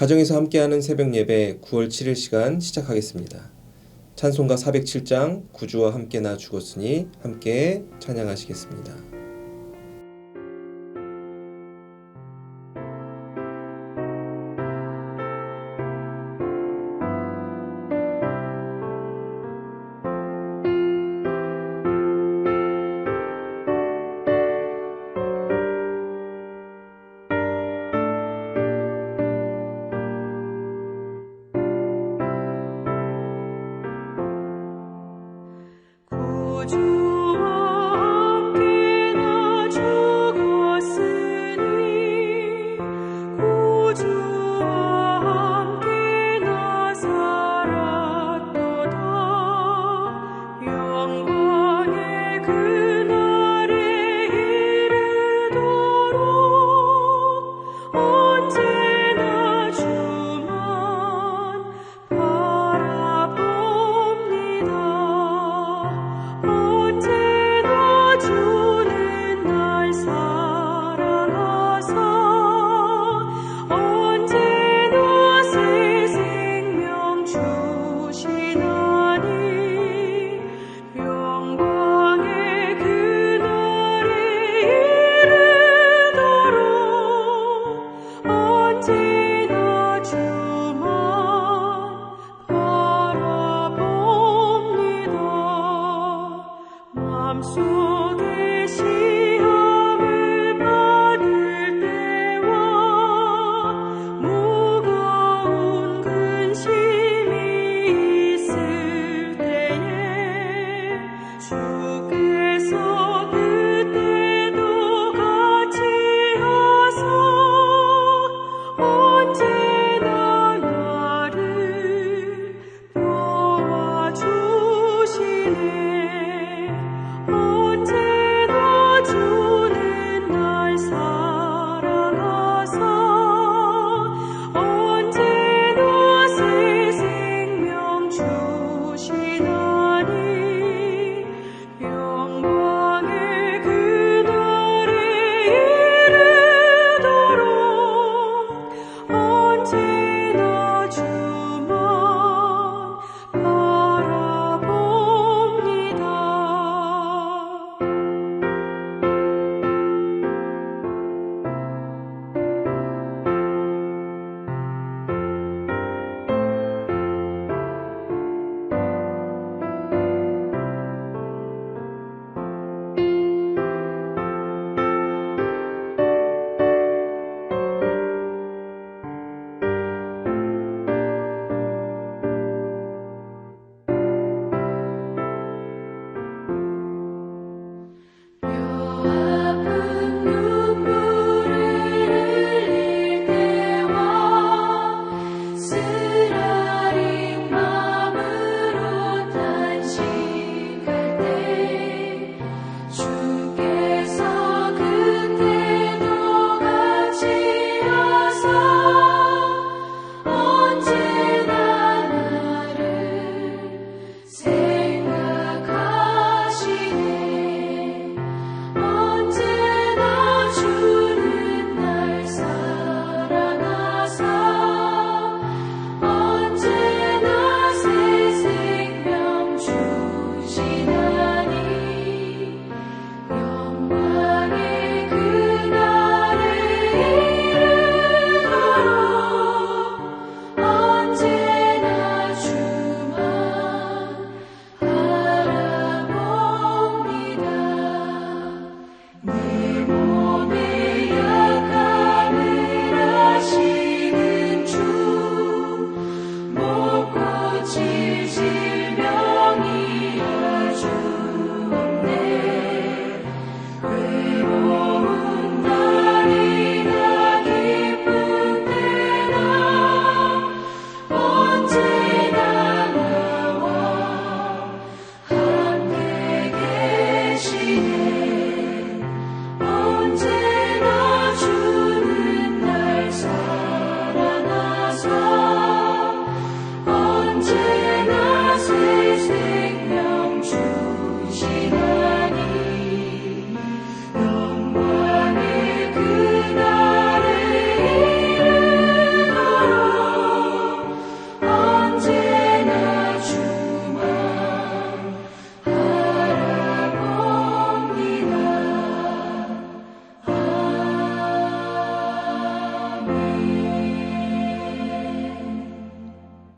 가정에서 함께하는 새벽 예배 9월 7일 시간 시작하겠습니다. 찬송가 407장 구주와 함께 나 죽었으니 함께 찬양하시겠습니다. Oh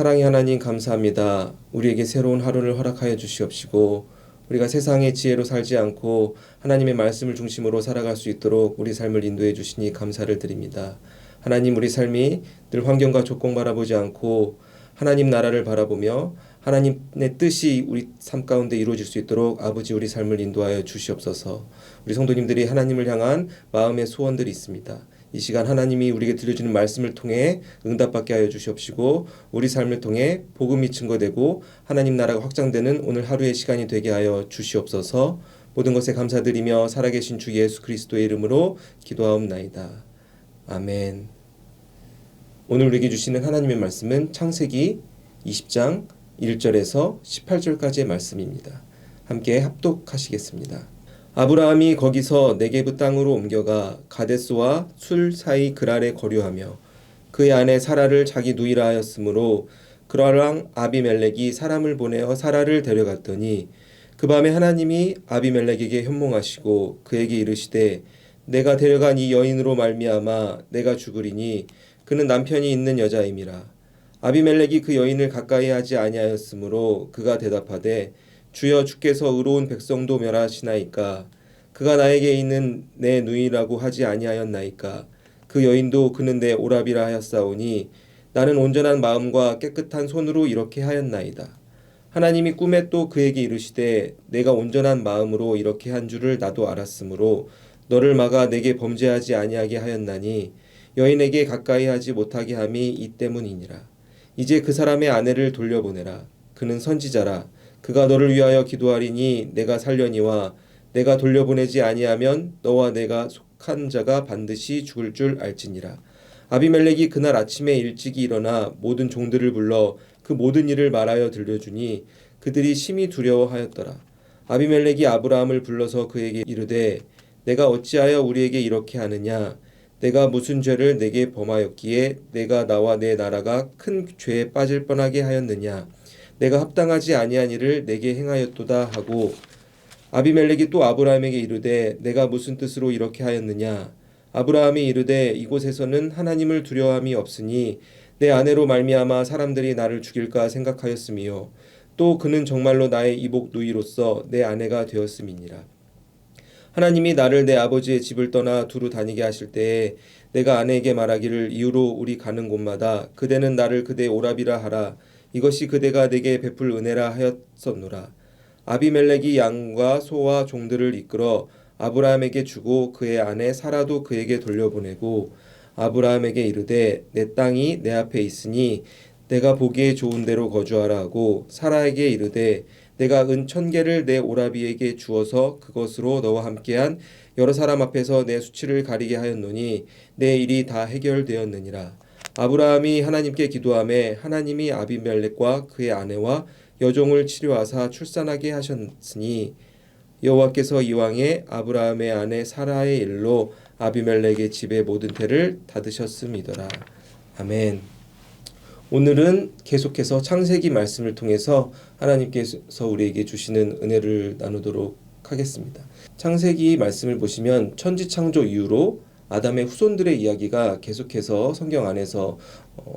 사랑의 하나님 감사합니다. 우리에게 새로운 하루를 허락하여 주시옵시고 우리가 세상의 지혜로 살지 않고 하나님의 말씀을 중심으로 살아갈 수 있도록 우리 삶을 인도해 주시니 감사를 드립니다. 하나님, 우리 삶이 늘 환경과 조건 바라보지 않고 하나님 나라를 바라보며 하나님의 뜻이 우리 삶 가운데 이루어질 수 있도록 아버지 우리 삶을 인도하여 주시옵소서. 우리 성도님들이 하나님을 향한 마음의 소원들이 있습니다. 이 시간 하나님이 우리에게 들려주는 말씀을 통해 응답받게 하여 주시옵시고 우리 삶을 통해 복음이 증거되고 하나님 나라가 확장되는 오늘 하루의 시간이 되게 하여 주시옵소서. 모든 것에 감사드리며 살아계신 주 예수 그리스도의 이름으로 기도하옵나이다. 아멘. 오늘 우리에게 주시는 하나님의 말씀은 창세기 20장 1절에서 18절까지의 말씀입니다. 함께 합독하시겠습니다. 아브라함이 거기서 네게브 땅으로 옮겨가 가데스와 술 사이 그랄에 거류하며 그의 아내 사라를 자기 누이라 하였으므로 그랄 왕 아비멜렉이 사람을 보내어 사라를 데려갔더니 그 밤에 하나님이 아비멜렉에게 현몽하시고 그에게 이르시되 내가 데려간 이 여인으로 말미암아 내가 죽으리니 그는 남편이 있는 여자임이라. 아비멜렉이 그 여인을 가까이 하지 아니하였으므로 그가 대답하되 주여 주께서 의로운 백성도 멸하시나이까. 그가 나에게 있는 내 누이라고 하지 아니하였나이까. 그 여인도 그는 내 오라비라 하였사오니 나는 온전한 마음과 깨끗한 손으로 이렇게 하였나이다. 하나님이 꿈에 또 그에게 이르시되 내가 온전한 마음으로 이렇게 한 줄을 나도 알았으므로 너를 막아 내게 범죄하지 아니하게 하였나니 여인에게 가까이 하지 못하게 함이 이 때문이니라. 이제 그 사람의 아내를 돌려보내라. 그는 선지자라. 그가 너를 위하여 기도하리니 내가 살려니와 내가 돌려보내지 아니하면 너와 내가 속한 자가 반드시 죽을 줄 알지니라. 아비멜렉이 그날 아침에 일찍이 일어나 모든 종들을 불러 그 모든 일을 말하여 들려주니 그들이 심히 두려워하였더라. 아비멜렉이 아브라함을 불러서 그에게 이르되 내가 어찌하여 우리에게 이렇게 하느냐. 내가 무슨 죄를 내게 범하였기에 내가 나와 내 나라가 큰 죄에 빠질 뻔하게 하였느냐. 내가 합당하지 아니한 일을 내게 행하였도다 하고 아비멜렉이 또 아브라함에게 이르되 내가 무슨 뜻으로 이렇게 하였느냐. 아브라함이 이르되 이곳에서는 하나님을 두려워함이 없으니 내 아내로 말미암아 사람들이 나를 죽일까 생각하였음이요 또 그는 정말로 나의 이복 누이로서 내 아내가 되었음이니라. 하나님이 나를 내 아버지의 집을 떠나 두루 다니게 하실 때에 내가 아내에게 말하기를 이후로 우리 가는 곳마다 그대는 나를 그대 오라비라 하라. 이것이 그대가 내게 베풀 은혜라 하였었노라. 아비멜렉이 양과 소와 종들을 이끌어 아브라함에게 주고 그의 아내 사라도 그에게 돌려보내고 아브라함에게 이르되 내 땅이 내 앞에 있으니 내가 보기에 좋은 데로 거주하라 하고 사라에게 이르되 내가 은 1,000개를 내 오라비에게 주어서 그것으로 너와 함께한 여러 사람 앞에서 내 수치를 가리게 하였노니 내 일이 다 해결되었느니라. 아브라함이 하나님께 기도하매 하나님이 아비멜렉과 그의 아내와 여종을 치료하사 출산하게 하셨으니 여호와께서 이왕에 아브라함의 아내 사라의 일로 아비멜렉의 집의 모든 태를 닫으셨음이더라. 아멘. 오늘은 계속해서 창세기 말씀을 통해서 하나님께서 우리에게 주시는 은혜를 나누도록 하겠습니다. 창세기 말씀을 보시면 천지창조 이후로 아담의 후손들의 이야기가 계속해서 성경 안에서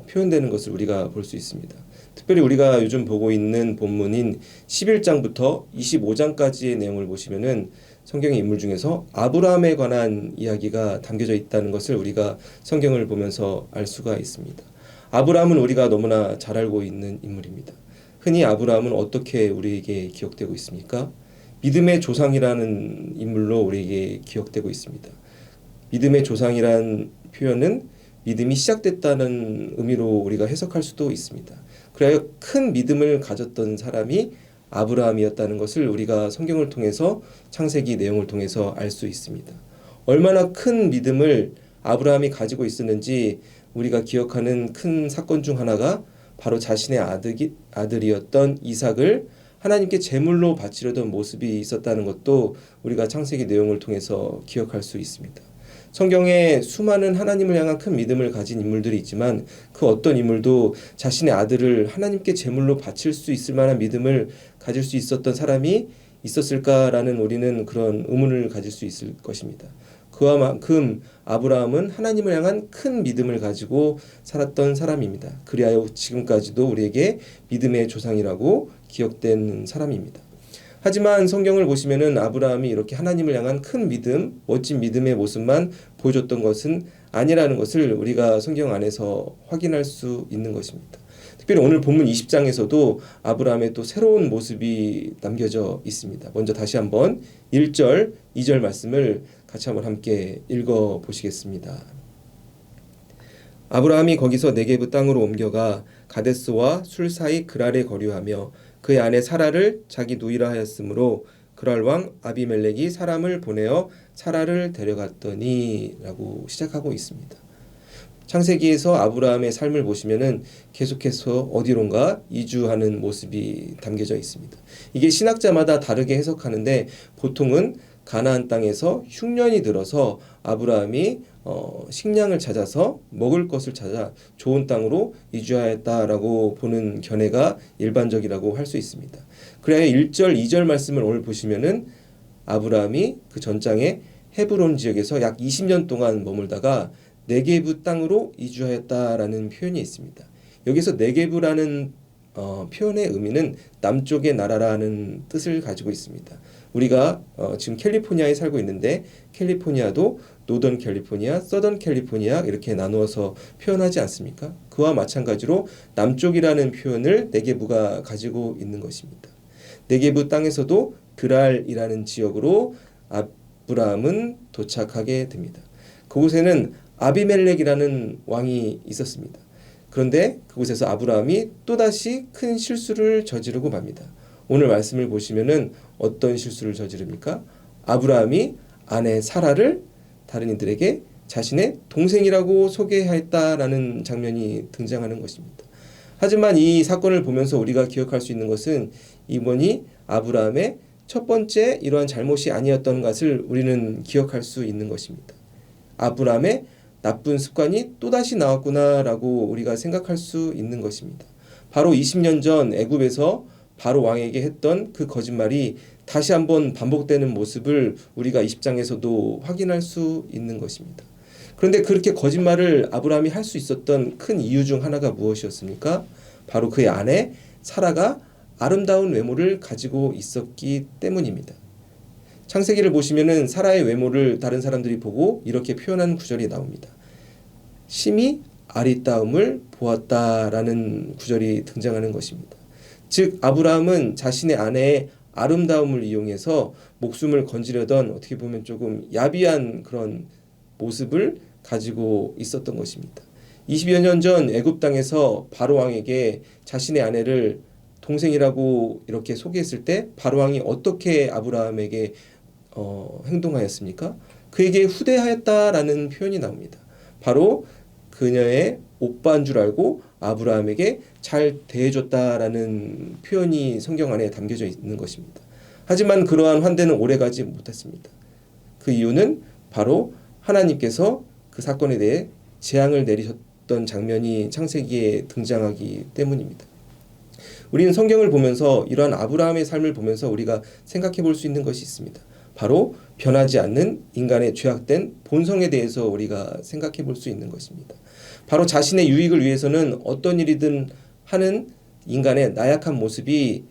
표현되는 것을 우리가 볼 수 있습니다. 특별히 우리가 요즘 보고 있는 본문인 11장부터 25장까지의 내용을 보시면은 성경의 인물 중에서 아브라함에 관한 이야기가 담겨져 있다는 것을 우리가 성경을 보면서 알 수가 있습니다. 아브라함은 우리가 너무나 잘 알고 있는 인물입니다. 흔히 아브라함은 어떻게 우리에게 기억되고 있습니까? 믿음의 조상이라는 인물로 우리에게 기억되고 있습니다. 믿음의 조상이라는 표현은 믿음이 시작됐다는 의미로 우리가 해석할 수도 있습니다. 그래야 큰 믿음을 가졌던 사람이 아브라함이었다는 것을 우리가 성경을 통해서 창세기 내용을 통해서 알 수 있습니다. 얼마나 큰 믿음을 아브라함이 가지고 있었는지 우리가 기억하는 큰 사건 중 하나가 바로 자신의 아들이었던 이삭을 하나님께 제물로 바치려던 모습이 있었다는 것도 우리가 창세기 내용을 통해서 기억할 수 있습니다. 성경에 수많은 하나님을 향한 큰 믿음을 가진 인물들이 있지만 그 어떤 인물도 자신의 아들을 하나님께 제물로 바칠 수 있을 만한 믿음을 가질 수 있었던 사람이 있었을까라는 우리는 그런 의문을 가질 수 있을 것입니다. 그만큼 아브라함은 하나님을 향한 큰 믿음을 가지고 살았던 사람입니다. 그리하여 지금까지도 우리에게 믿음의 조상이라고 기억되는 사람입니다. 하지만 성경을 보시면은 아브라함이 이렇게 하나님을 향한 큰 믿음, 멋진 믿음의 모습만 보여줬던 것은 아니라는 것을 우리가 성경 안에서 확인할 수 있는 것입니다. 특별히 오늘 본문 20장에서도 아브라함의 또 새로운 모습이 남겨져 있습니다. 먼저 다시 한번 1절, 2절 말씀을 같이 한번 함께 읽어 보시겠습니다. 아브라함이 거기서 네게브 땅으로 옮겨가 가데스와 술 사이 그랄에 거류하며 그의 아내 사라를 자기 누이라 하였으므로 그랄 왕 아비멜렉이 사람을 보내어 사라를 데려갔더니 라고 시작하고 있습니다. 창세기에서 아브라함의 삶을 보시면은 계속해서 어디론가 이주하는 모습이 담겨져 있습니다. 이게 신학자마다 다르게 해석하는데 보통은 가나안 땅에서 흉년이 들어서 아브라함이 식량을 찾아서 먹을 것을 찾아 좋은 땅으로 이주하였다라고 보는 견해가 일반적이라고 할 수 있습니다. 그래야 1절, 2절 말씀을 오늘 보시면은 아브라함이 그 전장의 헤브론 지역에서 약 20년 동안 머물다가 네게브 땅으로 이주하였다라는 표현이 있습니다. 여기서 네게브라는 표현의 의미는 남쪽의 나라라는 뜻을 가지고 있습니다. 우리가 지금 캘리포니아에 살고 있는데 캘리포니아도 노던 캘리포니아, 서던 캘리포니아 이렇게 나누어서 표현하지 않습니까? 그와 마찬가지로 남쪽이라는 표현을 네게브가 가지고 있는 것입니다. 네게브 땅에서도 그랄이라는 지역으로 아브라함은 도착하게 됩니다. 그곳에는 아비멜렉이라는 왕이 있었습니다. 그런데 그곳에서 아브라함이 또다시 큰 실수를 저지르고 맙니다. 오늘 말씀을 보시면은 어떤 실수를 저지릅니까? 아브라함이 아내 사라를 다른 이들에게 자신의 동생이라고 소개했다라는 장면이 등장하는 것입니다. 하지만 이 사건을 보면서 우리가 기억할 수 있는 것은 이번이 아브라함의 첫 번째 이러한 잘못이 아니었던 것을 우리는 기억할 수 있는 것입니다. 아브라함의 나쁜 습관이 또다시 나왔구나라고 우리가 생각할 수 있는 것입니다. 바로 20년 전 애굽에서 바로 왕에게 했던 그 거짓말이 다시 한번 반복되는 모습을 우리가 20장에서도 확인할 수 있는 것입니다. 그런데 그렇게 거짓말을 아브라함이 할 수 있었던 큰 이유 중 하나가 무엇이었습니까? 바로 그의 아내 사라가 아름다운 외모를 가지고 있었기 때문입니다. 창세기를 보시면은 사라의 외모를 다른 사람들이 보고 이렇게 표현한 구절이 나옵니다. 심히 아리따움을 보았다라는 구절이 등장하는 것입니다. 즉 아브라함은 자신의 아내의 아름다움을 이용해서 목숨을 건지려던 어떻게 보면 조금 야비한 그런 모습을 가지고 있었던 것입니다. 20여 년 전 애굽 땅에서 바로 왕에게 자신의 아내를 동생이라고 이렇게 소개했을 때 바로 왕이 어떻게 아브라함에게 행동하였습니까? 그에게 후대하였다라는 표현이 나옵니다. 바로 그녀의 오빠인 줄 알고 아브라함에게 잘 대해줬다라는 표현이 성경 안에 담겨져 있는 것입니다. 하지만 그러한 환대는 오래가지 못했습니다. 그 이유는 바로 하나님께서 그 사건에 대해 재앙을 내리셨던 장면이 창세기에 등장하기 때문입니다. 우리는 성경을 보면서 이러한 아브라함의 삶을 보면서 우리가 생각해 볼 수 있는 것이 있습니다. 바로 변하지 않는 인간의 죄악된 본성에 대해서 우리가 생각해 볼 수 있는 것입니다. 바로 자신의 유익을 위해서는 어떤 일이든 하는 인간의 나약한 모습이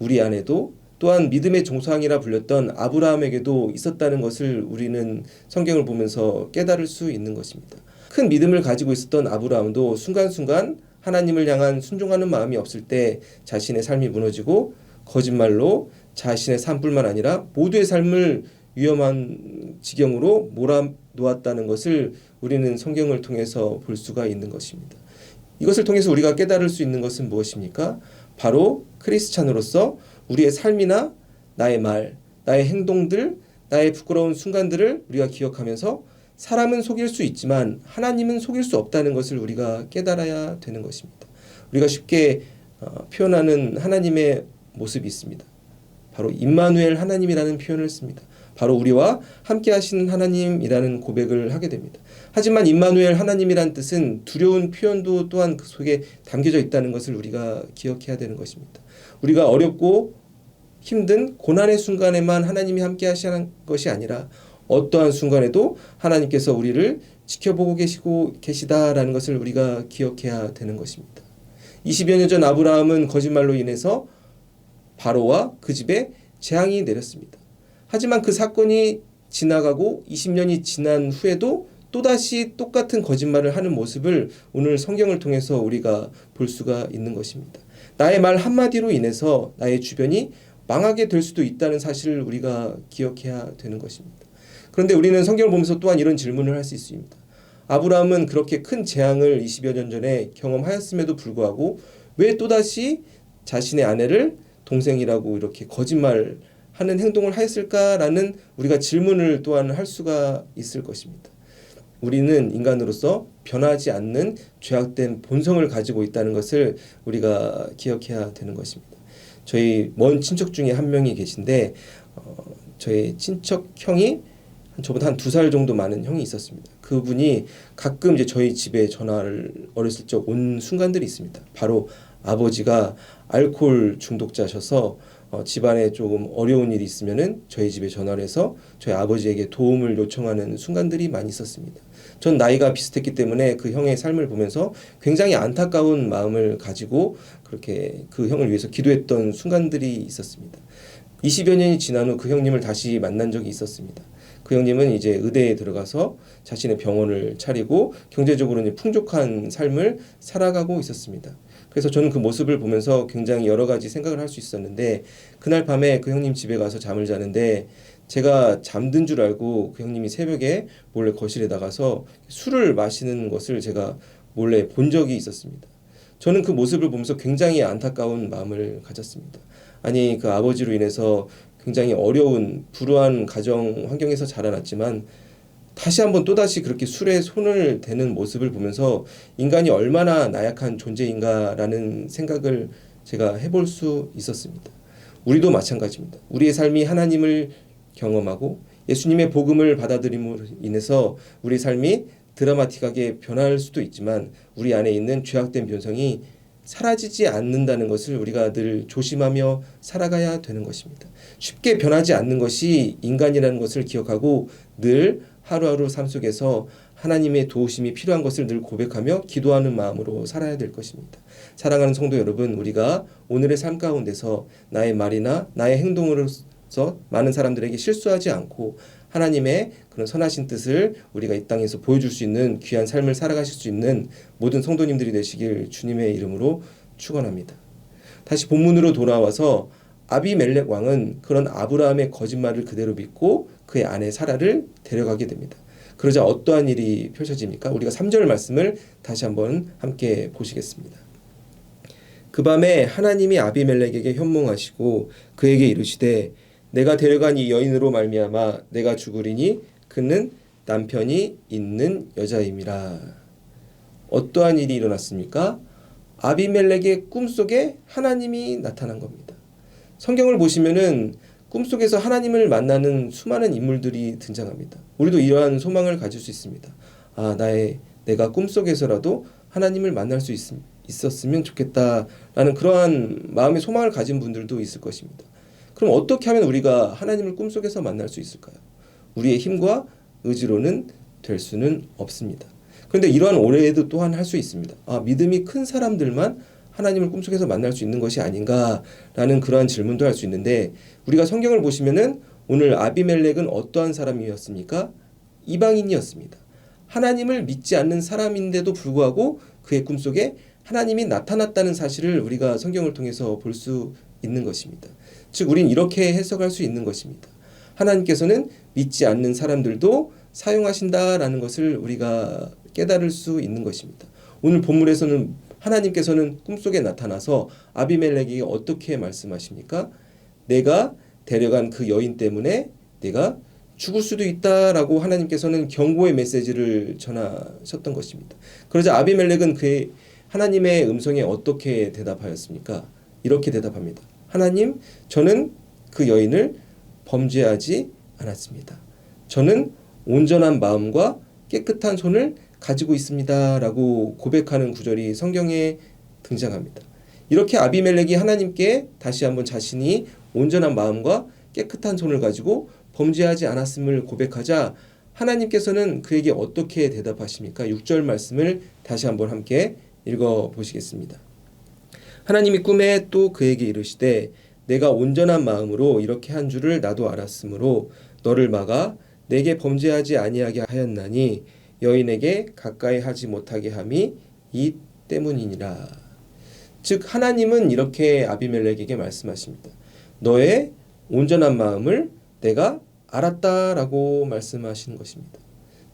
우리 안에도 또한 믿음의 조상이라 불렸던 아브라함에게도 있었다는 것을 우리는 성경을 보면서 깨달을 수 있는 것입니다. 큰 믿음을 가지고 있었던 아브라함도 순간순간 하나님을 향한 순종하는 마음이 없을 때 자신의 삶이 무너지고 거짓말로 자신의 삶뿐만 아니라 모두의 삶을 위험한 지경으로 몰아놓았다는 것을 우리는 성경을 통해서 볼 수가 있는 것입니다. 이것을 통해서 우리가 깨달을 수 있는 것은 무엇입니까? 바로 크리스찬으로서 우리의 삶이나 나의 말, 나의 행동들, 나의 부끄러운 순간들을 우리가 기억하면서 사람은 속일 수 있지만 하나님은 속일 수 없다는 것을 우리가 깨달아야 되는 것입니다. 우리가 쉽게 표현하는 하나님의 모습이 있습니다. 바로 임마누엘 하나님이라는 표현을 씁니다. 바로 우리와 함께 하시는 하나님이라는 고백을 하게 됩니다. 하지만 임마누엘 하나님이란 뜻은 두려운 표현도 또한 그 속에 담겨져 있다는 것을 우리가 기억해야 되는 것입니다. 우리가 어렵고 힘든 고난의 순간에만 하나님이 함께 하시는 것이 아니라 어떠한 순간에도 하나님께서 우리를 지켜보고 계시다라는 것을 우리가 기억해야 되는 것입니다. 20여 년 전 아브라함은 거짓말로 인해서 바로와 그 집에 재앙이 내렸습니다. 하지만 그 사건이 지나가고 20년이 지난 후에도 또다시 똑같은 거짓말을 하는 모습을 오늘 성경을 통해서 우리가 볼 수가 있는 것입니다. 나의 말 한마디로 인해서 나의 주변이 망하게 될 수도 있다는 사실을 우리가 기억해야 되는 것입니다. 그런데 우리는 성경을 보면서 또한 이런 질문을 할 수 있습니다. 아브라함은 그렇게 큰 재앙을 20여 년 전에 경험하였음에도 불구하고 왜 또다시 자신의 아내를 동생이라고 이렇게 거짓말하는 행동을 하였을까라는 우리가 질문을 또한 할 수가 있을 것입니다. 우리는 인간으로서 변하지 않는 죄악된 본성을 가지고 있다는 것을 우리가 기억해야 되는 것입니다. 저희 먼 친척 중에 한 명이 계신데 저희 친척 형이 저보다 한 2살 정도 많은 형이 있었습니다. 그분이 가끔 이제 저희 집에 전화를 어렸을 적 온 순간들이 있습니다. 바로 아버지가 알코올 중독자셔서 집안에 조금 어려운 일이 있으면은 저희 집에 전화를 해서 저희 아버지에게 도움을 요청하는 순간들이 많이 있었습니다. 전 나이가 비슷했기 때문에 그 형의 삶을 보면서 굉장히 안타까운 마음을 가지고 그렇게 그 형을 위해서 기도했던 순간들이 있었습니다. 20여 년이 지난 후 그 형님을 다시 만난 적이 있었습니다. 그 형님은 이제 의대에 들어가서 자신의 병원을 차리고 경제적으로 풍족한 삶을 살아가고 있었습니다. 그래서 저는 그 모습을 보면서 굉장히 여러 가지 생각을 할 수 있었는데 그날 밤에 그 형님 집에 가서 잠을 자는데 제가 잠든 줄 알고 그 형님이 새벽에 몰래 거실에 나가서 술을 마시는 것을 제가 몰래 본 적이 있었습니다. 저는 그 모습을 보면서 굉장히 안타까운 마음을 가졌습니다. 아니 그 아버지로 인해서 굉장히 어려운 불우한 가정 환경에서 자라났지만 다시 한번 또다시 그렇게 술에 손을 대는 모습을 보면서 인간이 얼마나 나약한 존재인가라는 생각을 제가 해볼 수 있었습니다. 우리도 마찬가지입니다. 우리의 삶이 하나님을 경험하고 예수님의 복음을 받아들임으로 인해서 우리 삶이 드라마틱하게 변할 수도 있지만 우리 안에 있는 죄악된 변성이 사라지지 않는다는 것을 우리가 늘 조심하며 살아가야 되는 것입니다. 쉽게 변하지 않는 것이 인간이라는 것을 기억하고 늘 하루하루 삶 속에서 하나님의 도우심이 필요한 것을 늘 고백하며 기도하는 마음으로 살아야 될 것입니다. 사랑하는 성도 여러분, 우리가 오늘의 삶 가운데서 나의 말이나 나의 행동으로서 많은 사람들에게 실수하지 않고 하나님의 그런 선하신 뜻을 우리가 이 땅에서 보여줄 수 있는 귀한 삶을 살아가실 수 있는 모든 성도님들이 되시길 주님의 이름으로 축원합니다. 다시 본문으로 돌아와서 아비멜렉 왕은 그런 아브라함의 거짓말을 그대로 믿고 그의 아내 사라를 데려가게 됩니다. 그러자 어떠한 일이 펼쳐집니까? 우리가 3절 말씀을 다시 한번 함께 보시겠습니다. 그 밤에 하나님이 아비멜렉에게 현몽하시고 그에게 이르시되 내가 데려간 이 여인으로 말미암아 내가 죽으리니 그는 남편이 있는 여자임이라. 어떠한 일이 일어났습니까? 아비멜렉의 꿈속에 하나님이 나타난 겁니다. 성경을 보시면은 꿈속에서 하나님을 만나는 수많은 인물들이 등장합니다. 우리도 이러한 소망을 가질 수 있습니다. 내가 꿈속에서라도 하나님을 만날 수 있었으면 좋겠다라는 그러한 마음의 소망을 가진 분들도 있을 것입니다. 그럼 어떻게 하면 우리가 하나님을 꿈속에서 만날 수 있을까요? 우리의 힘과 의지로는 될 수는 없습니다. 그런데 이러한 오해도 또한 할 수 있습니다. 믿음이 큰 사람들만 하나님을 꿈속에서 만날 수 있는 것이 아닌가라는 그러한 질문도 할 수 있는데 우리가 성경을 보시면은 오늘 아비멜렉은 어떠한 사람이었습니까? 이방인이었습니다. 하나님을 믿지 않는 사람인데도 불구하고 그의 꿈속에 하나님이 나타났다는 사실을 우리가 성경을 통해서 볼 수 있는 것입니다. 즉 우린 이렇게 해석할 수 있는 것입니다. 하나님께서는 믿지 않는 사람들도 사용하신다라는 것을 우리가 깨달을 수 있는 것입니다. 오늘 본문에서는 하나님께서는 꿈속에 나타나서 아비멜렉에게 어떻게 말씀하십니까? 내가 데려간 그 여인 때문에 내가 죽을 수도 있다라고 하나님께서는 경고의 메시지를 전하셨던 것입니다. 그러자 아비멜렉은 그의 하나님의 음성에 어떻게 대답하였습니까? 이렇게 대답합니다. 하나님, 저는 그 여인을 범죄하지 않았습니다. 저는 온전한 마음과 깨끗한 손을 가지고 있습니다. 라고 고백하는 구절이 성경에 등장합니다. 이렇게 아비멜렉이 하나님께 다시 한번 자신이 온전한 마음과 깨끗한 손을 가지고 범죄하지 않았음을 고백하자 하나님께서는 그에게 어떻게 대답하십니까? 6절 말씀을 다시 한번 함께 읽어보시겠습니다. 하나님이 꿈에 또 그에게 이르시되 내가 온전한 마음으로 이렇게 한 줄을 나도 알았으므로 너를 막아 내게 범죄하지 아니하게 하였나니 여인에게 가까이 하지 못하게 함이 이 때문이니라. 즉 하나님은 이렇게 아비멜렉에게 말씀하십니다. 너의 온전한 마음을 내가 알았다라고 말씀하시는 것입니다.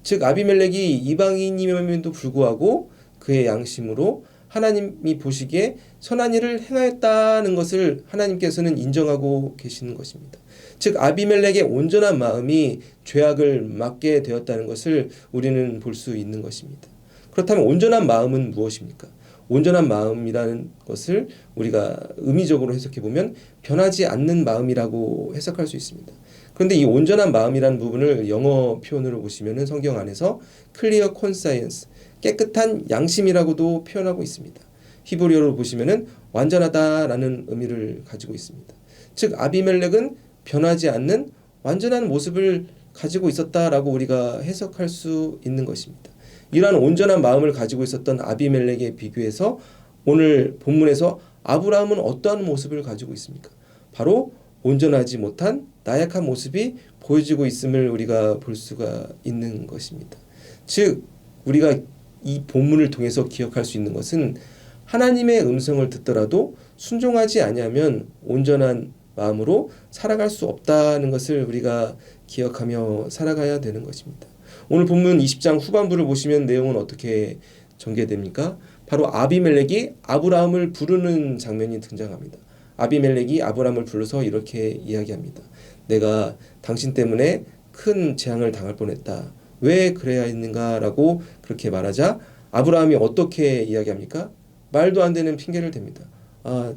즉 아비멜렉이 이방인임에도 불구하고 그의 양심으로 하나님이 보시기에 선한 일을 행하였다는 것을 하나님께서는 인정하고 계시는 것입니다. 즉 아비멜렉의 온전한 마음이 죄악을 막게 되었다는 것을 우리는 볼 수 있는 것입니다. 그렇다면 온전한 마음은 무엇입니까? 온전한 마음이라는 것을 우리가 의미적으로 해석해 보면 변하지 않는 마음이라고 해석할 수 있습니다. 그런데 이 온전한 마음이라는 부분을 영어 표현으로 보시면 성경 안에서 clear conscience, 깨끗한 양심이라고도 표현하고 있습니다. 히브리어로 보시면 완전하다라는 의미를 가지고 있습니다. 즉 아비멜렉은 변하지 않는 완전한 모습을 가지고 있었다라고 우리가 해석할 수 있는 것입니다. 이러한 온전한 마음을 가지고 있었던 아비멜렉에 비교해서 오늘 본문에서 아브라함은 어떠한 모습을 가지고 있습니까? 바로 온전하지 못한 나약한 모습이 보여지고 있음을 우리가 볼 수가 있는 것입니다. 즉 우리가 이 본문을 통해서 기억할 수 있는 것은 하나님의 음성을 듣더라도 순종하지 아니하면 온전한 마음으로 살아갈 수 없다는 것을 우리가 기억하며 살아가야 되는 것입니다. 오늘 본문 20장 후반부를 보시면 내용은 어떻게 전개됩니까? 바로 아비멜렉이 아브라함을 부르는 장면이 등장합니다. 아비멜렉이 아브라함을 불러서 이렇게 이야기합니다. 내가 당신 때문에 큰 재앙을 당할 뻔했다. 왜 그래야 했는가라고 그렇게 말하자 아브라함이 어떻게 이야기합니까? 말도 안 되는 핑계를 댑니다.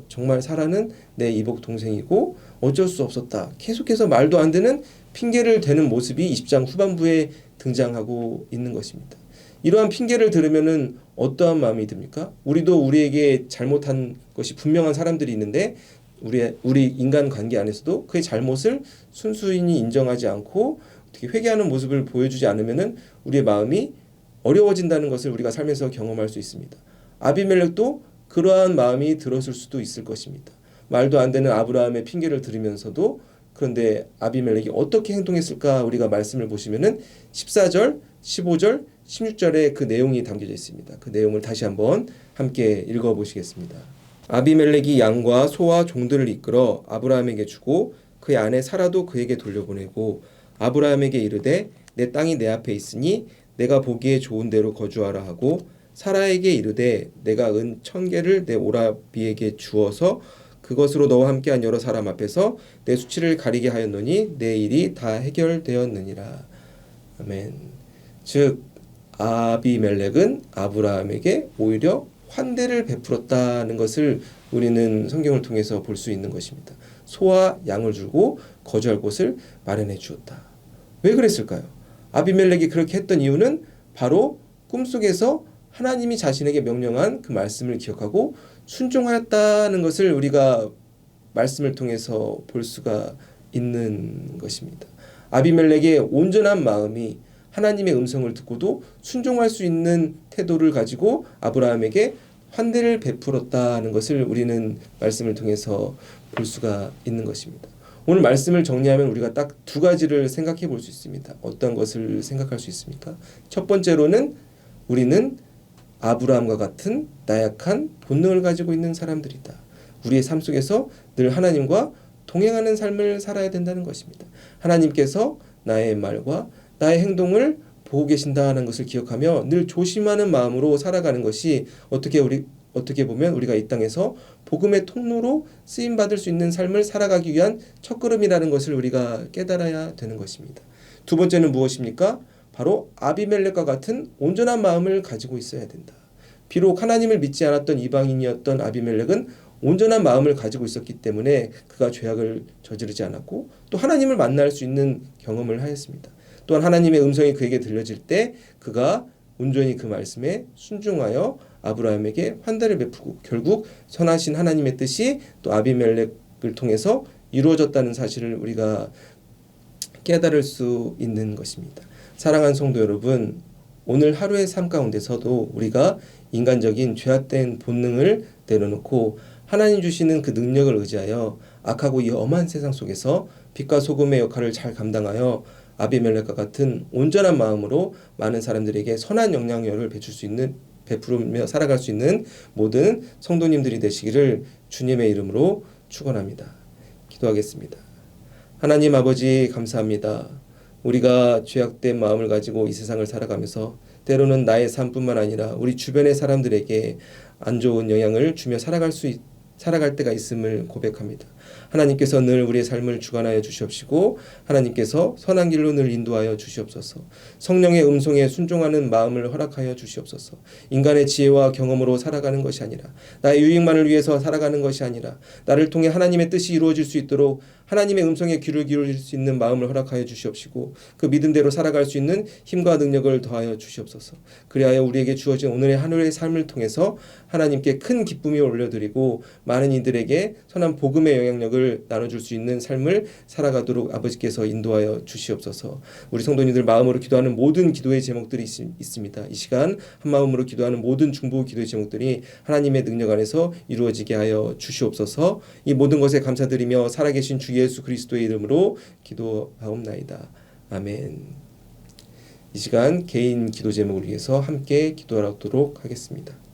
정말 사라는 내 이복 동생이고 어쩔 수 없었다. 계속해서 말도 안 되는 핑계를 대는 모습이 20장 후반부에 등장하고 있는 것입니다. 이러한 핑계를 들으면은 어떠한 마음이 듭니까? 우리도 우리에게 잘못한 것이 분명한 사람들이 있는데 우리 인간 관계 안에서도 그의 잘못을 순수히 인정하지 않고 어떻게 회개하는 모습을 보여주지 않으면은 우리의 마음이 어려워진다는 것을 우리가 살면서 경험할 수 있습니다. 아비멜렉도 그러한 마음이 들었을 수도 있을 것입니다. 말도 안 되는 아브라함의 핑계를 들으면서도 그런데 아비멜렉이 어떻게 행동했을까 우리가 말씀을 보시면은 14절, 15절, 16절에 그 내용이 담겨져 있습니다. 그 내용을 다시 한번 함께 읽어보시겠습니다. 아비멜렉이 양과 소와 종들을 이끌어 아브라함에게 주고 그의 아내 사라도 그에게 돌려보내고 아브라함에게 이르되 내 땅이 내 앞에 있으니 내가 보기에 좋은 데로 거주하라 하고 사라에게 이르되 내가 은 1000개를 내 오라비에게 주어서 그것으로 너와 함께한 여러 사람 앞에서 내 수치를 가리게 하였노니 내 일이 다 해결되었느니라. 아멘. 즉 아비멜렉은 아브라함에게 오히려 환대를 베풀었다는 것을 우리는 성경을 통해서 볼 수 있는 것입니다. 소와 양을 주고 거주할 곳을 마련해 주었다. 왜 그랬을까요? 아비멜렉이 그렇게 했던 이유는 바로 꿈속에서 하나님이 자신에게 명령한 그 말씀을 기억하고 순종하였다는 것을 우리가 말씀을 통해서 볼 수가 있는 것입니다. 아비멜렉의 온전한 마음이 하나님의 음성을 듣고도 순종할 수 있는 태도를 가지고 아브라함에게 환대를 베풀었다는 것을 우리는 말씀을 통해서 볼 수가 있는 것입니다. 오늘 말씀을 정리하면 우리가 딱 두 가지를 생각해 볼 수 있습니다. 어떤 것을 생각할 수 있습니까? 첫 번째로는 우리는 아브라함과 같은 나약한 본능을 가지고 있는 사람들이다. 우리의 삶 속에서 늘 하나님과 동행하는 삶을 살아야 된다는 것입니다. 하나님께서 나의 말과 나의 행동을 보고 계신다는 것을 기억하며 늘 조심하는 마음으로 살아가는 것이 어떻게 보면 우리가 이 땅에서 복음의 통로로 쓰임받을 수 있는 삶을 살아가기 위한 첫걸음이라는 것을 우리가 깨달아야 되는 것입니다. 두 번째는 무엇입니까? 바로 아비멜렉과 같은 온전한 마음을 가지고 있어야 된다. 비록 하나님을 믿지 않았던 이방인이었던 아비멜렉은 온전한 마음을 가지고 있었기 때문에 그가 죄악을 저지르지 않았고 또 하나님을 만날 수 있는 경험을 하였습니다. 또한 하나님의 음성이 그에게 들려질 때 그가 온전히 그 말씀에 순종하여 아브라함에게 환대를 베푸고 결국 선하신 하나님의 뜻이 또 아비멜렉을 통해서 이루어졌다는 사실을 우리가 깨달을 수 있는 것입니다. 사랑하는 성도 여러분, 오늘 하루의 삶 가운데서도 우리가 인간적인 죄악된 본능을 내려놓고 하나님 주시는 그 능력을 의지하여 악하고 이 엄한 세상 속에서 빛과 소금의 역할을 잘 감당하여 아비멜렉과 같은 온전한 마음으로 많은 사람들에게 선한 영향력을 베풀며 살아갈 수 있는 모든 성도님들이 되시기를 주님의 이름으로 축원합니다. 기도하겠습니다. 하나님 아버지 감사합니다. 우리가 죄악된 마음을 가지고 이 세상을 살아가면서 때로는 나의 삶뿐만 아니라 우리 주변의 사람들에게 안 좋은 영향을 주며 살아갈 때가 있음을 고백합니다. 하나님께서 늘 우리의 삶을 주관하여 주시옵시고 하나님께서 선한 길로 늘 인도하여 주시옵소서. 성령의 음성에 순종하는 마음을 허락하여 주시옵소서. 인간의 지혜와 경험으로 살아가는 것이 아니라 나의 유익만을 위해서 살아가는 것이 아니라 나를 통해 하나님의 뜻이 이루어질 수 있도록 하나님의 음성에 귀를 기울일 수 있는 마음을 허락하여 주시옵시고 그 믿음대로 살아갈 수 있는 힘과 능력을 더하여 주시옵소서. 그리하여 우리에게 주어진 오늘의 하루의 삶을 통해서 하나님께 큰 기쁨이 올려드리고 많은 이들에게 선한 복음의 영향력을 나눠줄 수 있는 삶을 살아가도록 아버지께서 인도하여 주시옵소서. 우리 성도님들 마음으로 기도하는 모든 기도의 제목들이 있습니다. 이 시간 한 마음으로 기도하는 모든 중보 기도의 제목들이 하나님의 능력 안에서 이루어지게 하여 주시옵소서. 이 모든 것에 감사드리며 살아계신 주 예수 그리스도의 이름으로 기도하옵나이다. 아멘. 이 시간 개인 기도 제목을 위해서 함께 기도하도록 하겠습니다.